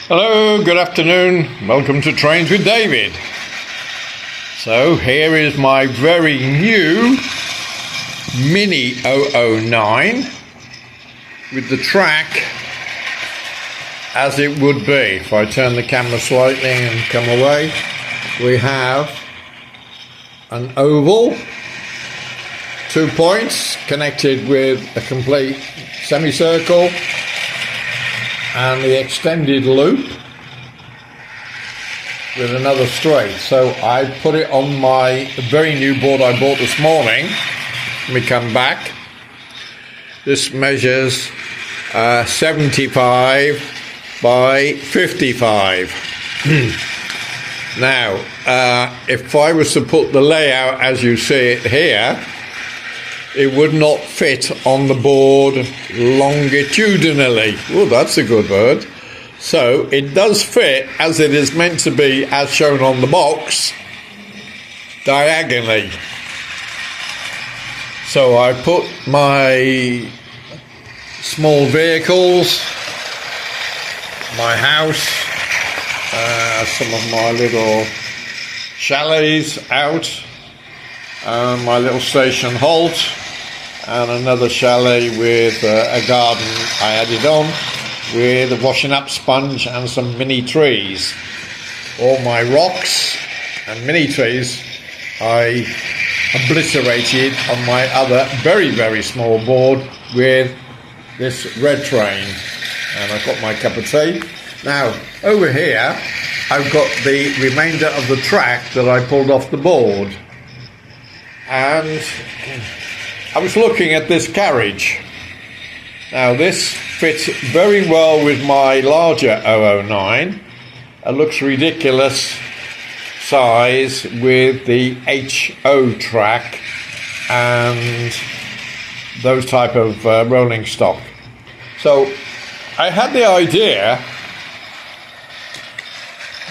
Hello, good afternoon. Welcome to Trains with David. So here is my very new Mini 009 with the track as it would be. If I turn the camera slightly and come away, we have an oval, 2 points connected with a complete semicircle, and the extended loop with another straight. So I put it on my very new board I bought this morning. Let me come back. This measures 75 by 55. Now, if I was to put the layout as you see it here, it would not fit on the board longitudinally. Oh, that's a good word. So it does fit as it is meant to be, as shown on the box, diagonally. So I put my small vehicles, my house, some of my little chalets out, my little station halt, and another chalet with a garden I added on with a washing up sponge and some mini trees. All my rocks and mini trees I obliterated on my other very, very small board with this red train. And I've got my cup of tea. Now, over here, I've got the remainder of the track that I pulled off the board. And I was looking at this carriage. Now, this fits very well with my larger 009. It looks ridiculous size with the HO track and those type of rolling stock. So I had the idea,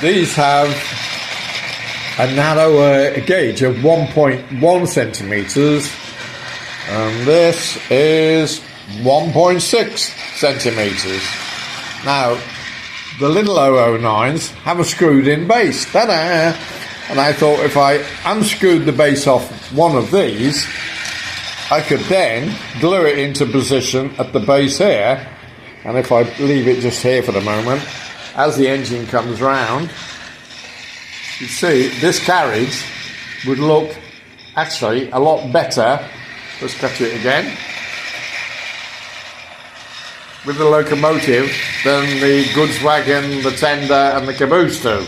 these have a narrower gauge of 1.1 centimetres, and this is 1.6 centimetres. Now, the little 009s have a screwed in base. Ta-da! And I thought if I unscrewed the base off one of these, I could then glue it into position at the base here. And if I leave it just here for the moment, as the engine comes round, you see this carriage would look actually a lot better. Let's catch it again. With the locomotive than the goods wagon, the tender and the caboose do.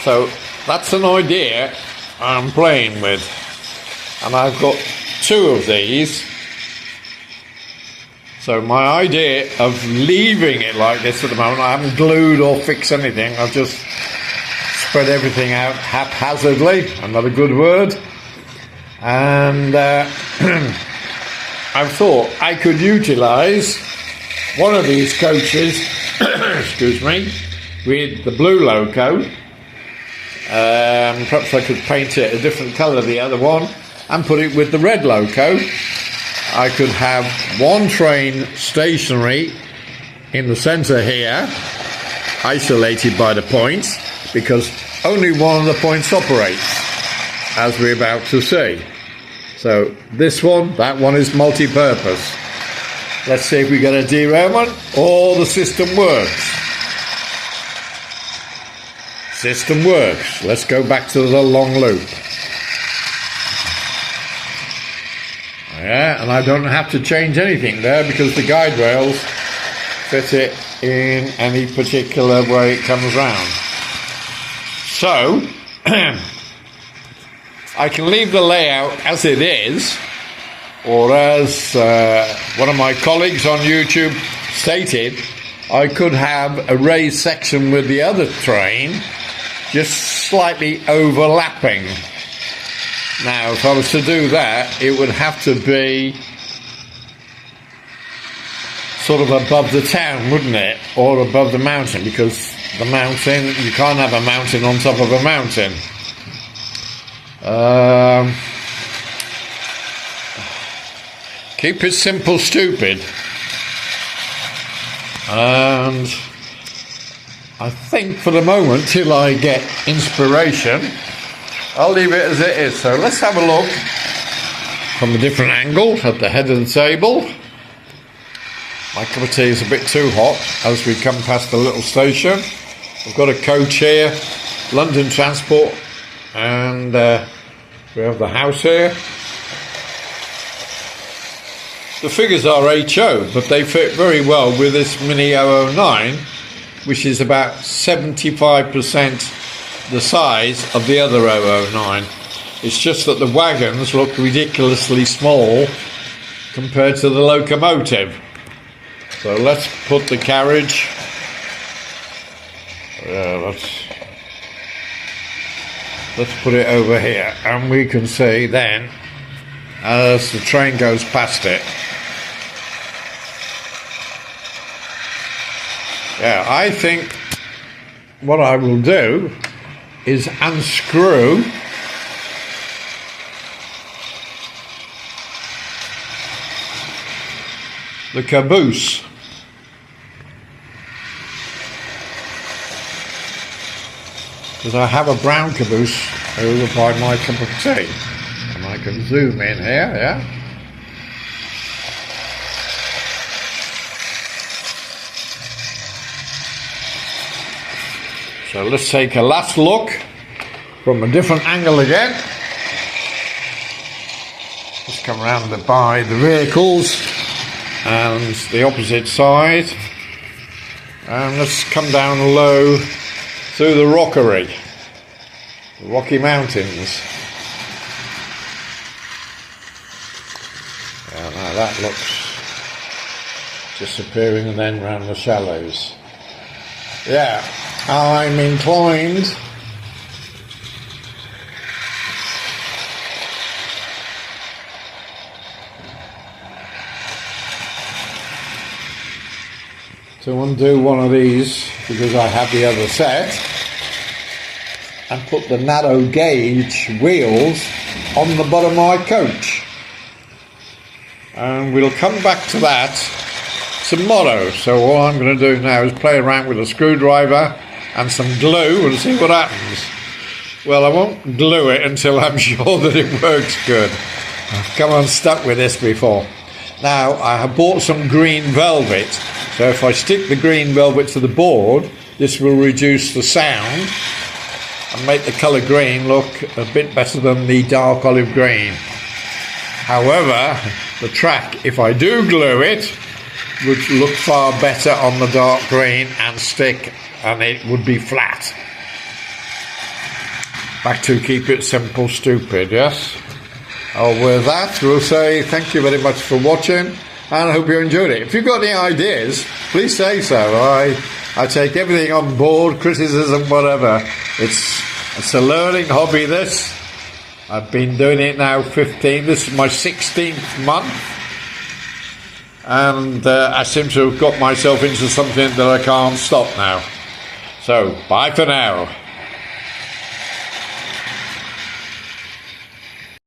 So that's an idea I'm playing with. And I've got 2 of these. So my idea of leaving it like this at the moment, I haven't glued or fixed anything, I've just spread everything out haphazardly, another good word. And I thought I could utilise one of these coaches, excuse me, with the blue loco. Perhaps I could paint it a different colour, the other one, and put it with the red loco. I could have one train stationary in the centre here, isolated by the points, because only one of the points operates, as we're about to see. So this one, that one is multi-purpose. Let's see if we get a derailment or the system works. System works. Let's go back to the long loop. Yeah, and I don't have to change anything there because the guide rails fit it in any particular way it comes round. So I can leave the layout as it is, or as one of my colleagues on YouTube stated, I could have a raised section with the other train just slightly overlapping. Now, if I was to do that, it would have to be sort of above the town, wouldn't it? Or above the mountain, because the mountain, you can't have a mountain on top of a mountain. Keep it simple, stupid. And I think for the moment, till I get inspiration, I'll leave it as it is. So let's have a look from a different angle at the head of the table. My cup of tea is a bit too hot as we come past the little station. We've got a coach here, London Transport, and we have the house here. The figures are HO, but they fit very well with this Mini 009, which is about 75% the size of the other 009. It's just that the wagons look ridiculously small compared to the locomotive. So let's put the carriage. Let's put it over here, and we can see then as the train goes past it. Yeah, I think what I will do is unscrew the caboose. Because I have a brown caboose over by my cup of tea. And I can zoom in here, yeah? So let's take a last look from a different angle again. Let's come around by the vehicles and the opposite side. And let's come down low through the rockery, the Rocky Mountains. Yeah, now that looks disappearing and then round the shallows. Yeah, I'm inclined to undo one of these because I have the other set and put the narrow gauge wheels on the bottom of my coach. And we'll come back to that tomorrow. So all I'm going to do now is play around with a screwdriver and some glue and see what happens. Well, I won't glue it until I'm sure that it works good. I've come unstuck with this before. Now, I have bought some green velvet, so if I stick the green velvet to the board, this will reduce the sound and make the colour green look a bit better than the dark olive green. However, the track, if I do glue it, would look far better on the dark green and stick, and it would be flat. Back to keep it simple, stupid, yes? Oh, with that, we'll say thank you very much for watching, and I hope you enjoyed it. If you've got any ideas, please say so. I take everything on board, criticism, whatever. It's a learning hobby, this. I've been doing it now this is my 16th month. And I seem to have got myself into something that I can't stop now. So, bye for now.